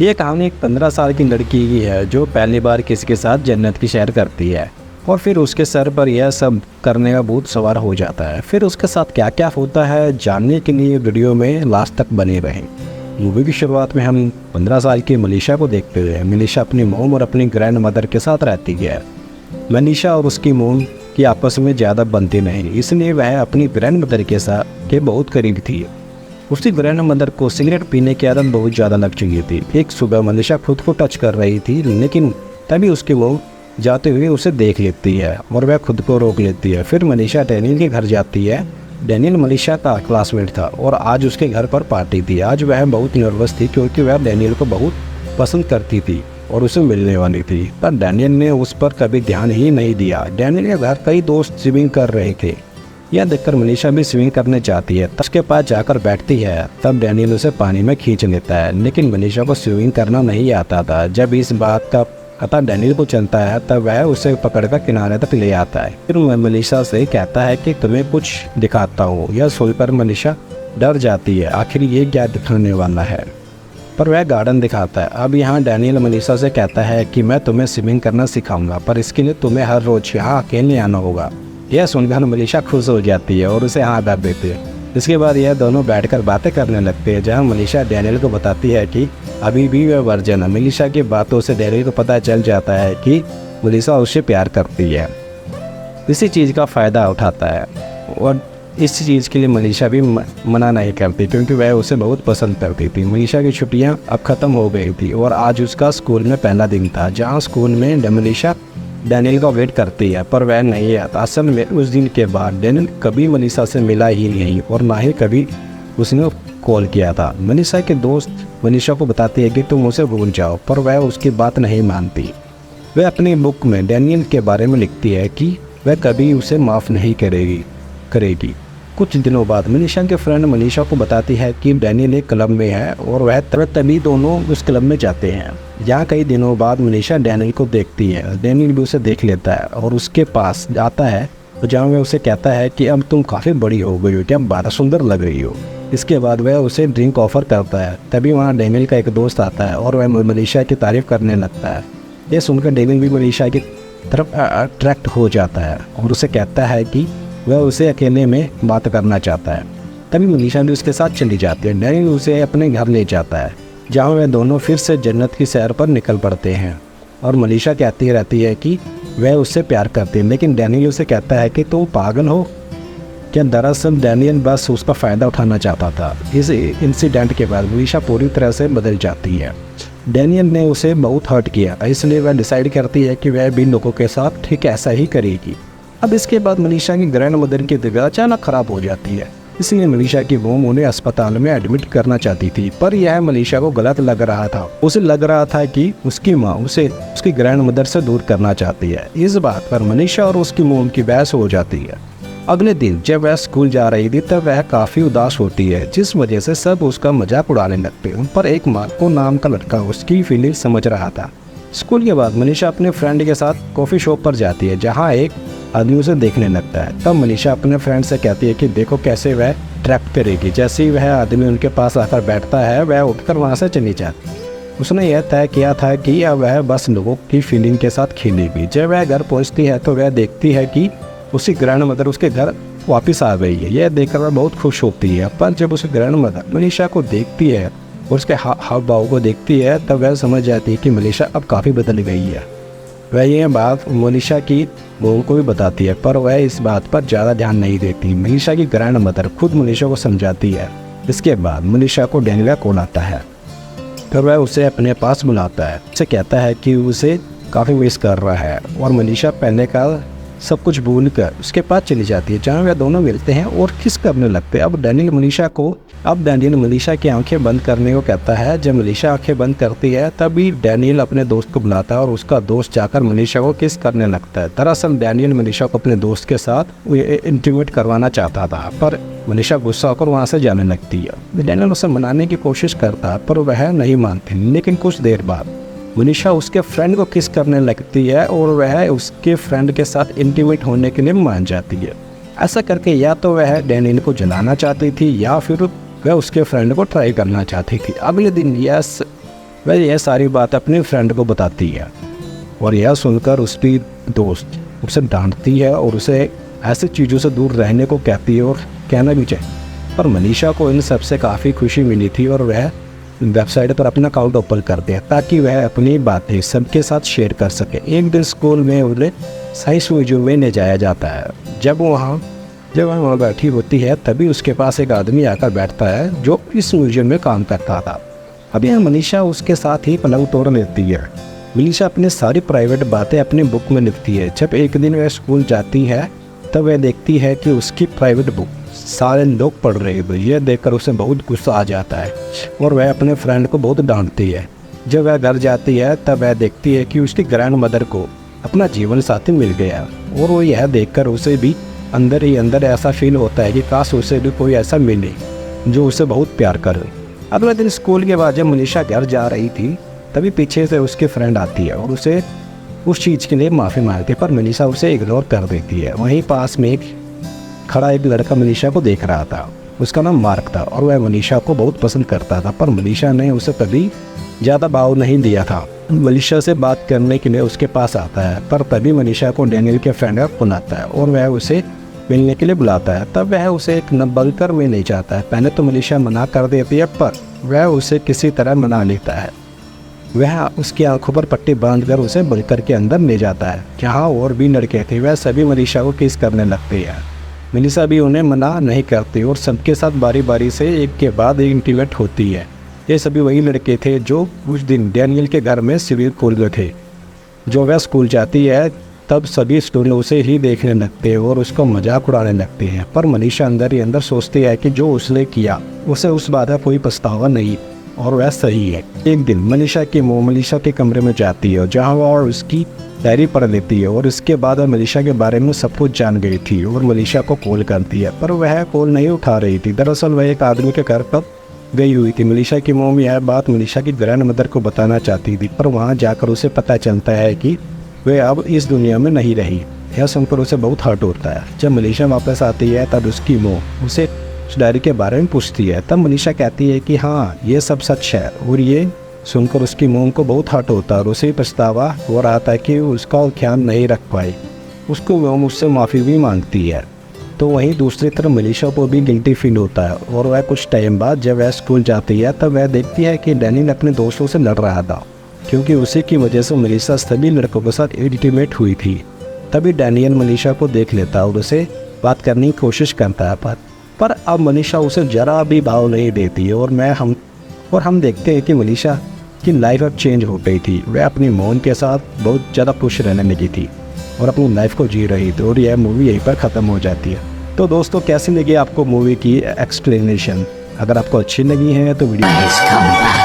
ये कहानी एक 15 साल की लड़की की है जो पहली बार किसी के साथ जन्नत की सैर करती है और फिर उसके सर पर यह सब करने का भूत सवार हो जाता है। फिर उसके साथ क्या क्या होता है जानने के लिए वीडियो में लास्ट तक बने रहें। मूवी की शुरुआत में हम 15 साल की मनीषा को देखते हैं। मनीषा अपनी मोम और अपनी ग्रैंड मदर के साथ रहती है। मनीषा और उसकी मोम की आपस में ज़्यादा बनती नहीं, इसलिए वह अपनी ग्रैंड मदर के साथ के बहुत करीब थी। उसकी ग्रैंड मदर को सिगरेट पीने की आदत बहुत ज़्यादा लग चुकी थी। एक सुबह मनीषा खुद को टच कर रही थी, लेकिन तभी उसकी वो जाते हुए उसे देख लेती है और वह खुद को रोक लेती है। फिर मनीषा डैनियल के घर जाती है। डैनियल मनीषा का क्लासमेट था और आज उसके घर पर पार्टी थी। आज वह बहुत नर्वस थी क्योंकि वह डैनियल को बहुत पसंद करती थी और उसे मिलने वाली थी, पर डैनियल ने उस पर कभी ध्यान ही नहीं दिया। डैनियल के घर कई दोस्त स्विमिंग कर रहे थे। यह देखकर मनीषा भी स्विमिंग करने चाहती है। उसके पास जाकर बैठती है, तब डैनियल उसे पानी में खींच लेता है, लेकिन मनीषा को स्विमिंग करना नहीं आता था। जब इस बात का पता डैनियल को चलता है तब वह उसे पकड़कर किनारे तक ले आता है। फिर वह मनीषा से कहता है कि तुम्हें कुछ दिखाता हूँ। यह सुनकर मनीषा डर जाती है, आखिर ये क्या दिखाने वाला है, पर वह गार्डन दिखाता है। अब यहाँ डैनियल मनीषा से कहता है कि मैं तुम्हें स्विमिंग करना सिखाऊंगा, पर इसके लिए तुम्हें हर रोज यहाँ अकेले आना होगा। यह सुनकर मनीषा खुश हो जाती है और उसे हाँ कर देती है। इसके बाद यह दोनों बैठकर बातें करने लगते हैं, जहाँ मनीषा डैनियल को बताती है कि अभी भी वह वर्जन है। मनीषा की बातों से डैनियल को पता चल जाता है कि मनीषा उससे प्यार करती है। इसी चीज़ का फ़ायदा उठाता है और इस चीज़ के लिए मनीषा भी मना नहीं करती क्योंकि वह उसे बहुत पसंद करती थी। मनीषा की छुट्टियां अब ख़त्म हो गई थी और आज उसका स्कूल में पहला दिन था, जहां स्कूल में मनीषा डैनियल का वेट करती है, पर वह नहीं आता। असल में उस दिन के बाद डैनियल कभी मनीषा से मिला ही नहीं और ना ही कभी उसने कॉल किया था। मनीषा के दोस्त मनीषा को बताती है कि तुम उसे भूल जाओ, पर वह उसकी बात नहीं मानती। वह अपनी बुक में डैनियल के बारे में लिखती है कि वह कभी उसे माफ़ नहीं करेगी। कुछ दिनों बाद मनीषा के फ्रेंड मनीषा को बताती है कि डैनियल एक क्लब में है और वह तभी दोनों उस क्लब में जाते हैं। यहाँ कई दिनों बाद मनीषा डैनियल को देखती है। डैनियल भी उसे देख लेता है और उसके पास जाता है, तो जहाँ वह उसे कहता है कि अब तुम काफ़ी बड़ी हो गई हो, क्या बात सुंदर लग रही हो। इसके बाद वह उसे ड्रिंक ऑफर करता है। तभी वहाँ डैनियल का एक दोस्त आता है और वह मनीषा की तारीफ़ करने लगता है। यह सुनकर डैनियल भी मनीषा की तरफ अट्रैक्ट हो जाता है और उसे कहता है कि वह उसे अकेले में बात करना चाहता है। तभी मनीषा भी उसके साथ चली जाती है। डैनियल उसे अपने घर ले जाता है, जहाँ वह दोनों फिर से जन्नत की सैर पर निकल पड़ते हैं और मनीषा कहती रहती है कि वह उससे प्यार करती है, लेकिन डैनियल उसे कहता है कि तुम पागल हो क्या। दरअसल डैनियल बस उसका फ़ायदा उठाना चाहता था। इस इंसिडेंट के बाद मनीषा पूरी तरह से बदल जाती है। डैनियल ने उसे बहुत हर्ट किया, इसलिए वह डिसाइड करती है कि वह भी लोगों के साथ ठीक ऐसा ही करेगी। अब इसके बाद मनीषा की ग्रैंड मदर की तबीयत अचानक ख़राब हो जाती है, इसलिए मनीषा की मोम उन्हें अस्पताल में एडमिट करना चाहती थी, पर यह मनीषा को गलत लग रहा था। उसे लग रहा था कि उसकी माँ उसे उसकी ग्रैंड मदर से दूर करना चाहती है। इस बात पर मनीषा और उसकी मोम की बहस हो जाती है। अगले दिन जब वह स्कूल जा रही थी तब वह काफ़ी उदास होती है, जिस वजह से सब उसका मजाक उड़ाने लगते हैं। पर एक मार्को नाम का लड़का उसकी फीलिंग समझ रहा था। स्कूल के बाद मनीषा अपने फ्रेंड के साथ कॉफ़ी शॉप पर जाती है, जहाँ एक आदमी उसे देखने लगता है। तब मनीषा अपने फ्रेंड से कहती है कि देखो कैसे वह ट्रैक्ट करेगी। जैसे ही वह आदमी उनके पास आकर बैठता है, वह उठकर वहाँ से चली जाती है। उसने यह तय किया था कि अब वह बस लोगों की फीलिंग के साथ खेलेगी। जब वह घर पहुँचती है तो वह देखती है कि उसकी ग्रैंड मदर उसके घर वापस आ गई है। यह देखकर वह बहुत खुश होती है, पर जब उसकी ग्रैंड मदर मनीषा को देखती है और उसके हाव भाव को देखती है तब वह समझ जाती है कि मनीषा अब काफ़ी बदल गई है। वह यह बात मनीषा की बहू को भी बताती है, पर वह इस बात पर ज़्यादा ध्यान नहीं देती। मनीषा की ग्रैंड मदर खुद मनीषा को समझाती है। इसके बाद मनीषा को डैनियल का कॉल आता है, फिर वह उसे अपने पास बुलाता है। उसे कहता है कि उसे काफ़ी मिस कर रहा है और मनीषा पहले का सब कुछ भूल कर उसके पास चली जाती है, जहाँ वह दोनों मिलते हैं और किस करने लगते हैं। अब डैनियल मनीषा की आंखें बंद करने को कहता है। जब मनीषा आंखें बंद करती है तभी डैनियल अपने दोस्त को बुलाता है और उसका दोस्त जाकर मनीषा को किस करने लगता है। दरअसल डैनियल मनीषा को अपने दोस्त के साथ इंटीमेट करवाना चाहता था, पर मनीषा गुस्सा होकर वहाँ से जाने लगती है। डैनियल उसे मनाने की कोशिश करता है, पर वह नहीं मानती। लेकिन कुछ देर बाद मनीषा उसके फ्रेंड को किस करने लगती है और वह उसके फ्रेंड के साथ इंटीमेट होने के लिए मान जाती है। ऐसा करके या तो वह डैनियल को जलाना चाहती थी या फिर वह उसके फ्रेंड को ट्राई करना चाहती थी। अगले दिन वह यह सारी बात अपने फ्रेंड को बताती है और यह सुनकर उसकी दोस्त उसे डांटती है और उसे ऐसी चीज़ों से दूर रहने को कहती है और कहना भी चाहिए। पर मनीषा को इन सब से काफ़ी खुशी मिली थी और वह वेबसाइट पर अपना अकाउंट ओपन करते हैं ताकि वह अपनी बातें सबके साथ शेयर कर सके। एक दिन स्कूल में उन्हें साइंस म्यूजियम में ले जाया जाता है। जब वह बैठी होती है तभी उसके पास एक आदमी आकर बैठता है जो इस म्यूजियम में काम करता था। अब यह मनीषा उसके साथ ही पलंग तोड़ लेती है। मनीषा अपनी सारी प्राइवेट बातें अपनी बुक में लिखती है। जब एक दिन वह स्कूल जाती है तब वह देखती है कि उसकी प्राइवेट बुक सारे लोग पढ़ रहे हैं। यह देखकर उसे बहुत गुस्सा आ जाता है और वह अपने फ्रेंड को बहुत डांटती है। जब वह घर जाती है तब वह देखती है कि उसकी ग्रैंड मदर को अपना जीवन साथी मिल गया और वो यह देखकर उसे भी अंदर ही अंदर ऐसा फील होता है कि काश उसे भी कोई ऐसा मिले जो उसे बहुत प्यार करे। अगले दिन स्कूल के बाद जब मनीषा घर जा रही थी तभी पीछे से उसकी फ्रेंड आती है और उसे उस चीज़ के लिए माफ़ी मांगती है, पर मनीषा उसे इग्नोर कर देती है। वहीं पास में खड़ा एक लड़का मनीषा को देख रहा था। उसका नाम मार्क था और वह मनीषा को बहुत पसंद करता था, पर मनीषा ने उसे कभी ज़्यादा भाव नहीं दिया था। मनीषा से बात करने के लिए उसके पास आता है, पर तभी मनीषा को डैनियल के फ्रेंड का फोन आता है और वह उसे मिलने के लिए बुलाता है। तब वह उसे एक बंकर में ले जाता है। पहले तो मनीषा मना कर देती है पर वह उसे किसी तरह मना लेता है। वह उसकी आंखों पर पट्टी बांधकर उसे बंकर के अंदर ले जाता है जहाँ और भी लड़के थे। वह सभी मनीषा को किस करने लगते हैं। मनीषा भी उन्हें मना नहीं करती और सबके साथ बारी बारी से एक के बाद एक इंटीमेट होती है। ये सभी वही लड़के थे जो उस दिन डैनियल के घर में स्विमिंग पूल में थे। जो वह स्कूल जाती है तब सभी स्टूडेंट उसे ही देखने लगते हैं और उसको मजाक उड़ाने लगते हैं, पर मनीषा अंदर ही अंदर सोचती है कि जो उसने किया उसे उस बात का कोई पछतावा नहीं और वह सही है। एक दिन मनीषा की मोम मनीषा के कमरे में जाती है जहाँ वह और उसकी डायरी पढ़ लेती है और इसके बाद वह मनीषा के बारे में सब कुछ जान गई थी और मनीषा को कॉल करती है, पर वह कॉल नहीं उठा रही थी। दरअसल वह एक आदमी के घर पर गई हुई थी। मनीषा की मोम यह बात मनीषा की ग्रैंड मदर को बताना चाहती थी, पर वहाँ जाकर उसे पता चलता है कि वह अब इस दुनिया में नहीं रही। यह सुनकर उसे बहुत हर्ट होता है। जब मनीषा वापस आती है तब उसकी मोम उसे उस डायरी के बारे में पूछती है। तब मनीषा कहती है कि हाँ ये सब सच है, और ये सुनकर उसकी मोम को बहुत हर्ट होता है और उसे पछतावा हो रहा था कि उसका ख्याल नहीं रख पाई। उसको मोम उससे माफ़ी भी मांगती है। तो वहीं दूसरी तरफ मनीषा को भी गिल्टी फील होता है और वह कुछ टाइम बाद जब वह स्कूल जाती है तब वह देखती है कि डैनियल अपने दोस्तों से लड़ रहा था, क्योंकि उसी की वजह से मनीषा सभी लड़कों के साथ इंटीमेट हुई थी। तभी डैनियल मनीषा को देख लेता है और उसे बात करने की कोशिश करता है, पर अब मनीषा उसे ज़रा भी भाव नहीं देती है और हम देखते हैं कि मनीषा की लाइफ अब चेंज हो गई थी। वह अपनी मोम के साथ बहुत ज़्यादा खुश रहने लगी थी और अपनी लाइफ को जी रही थी और यह मूवी यहीं पर ख़त्म हो जाती है। तो दोस्तों कैसी लगी आपको मूवी की एक्सप्लेनेशन? अगर आपको अच्छी लगी है तो वीडियो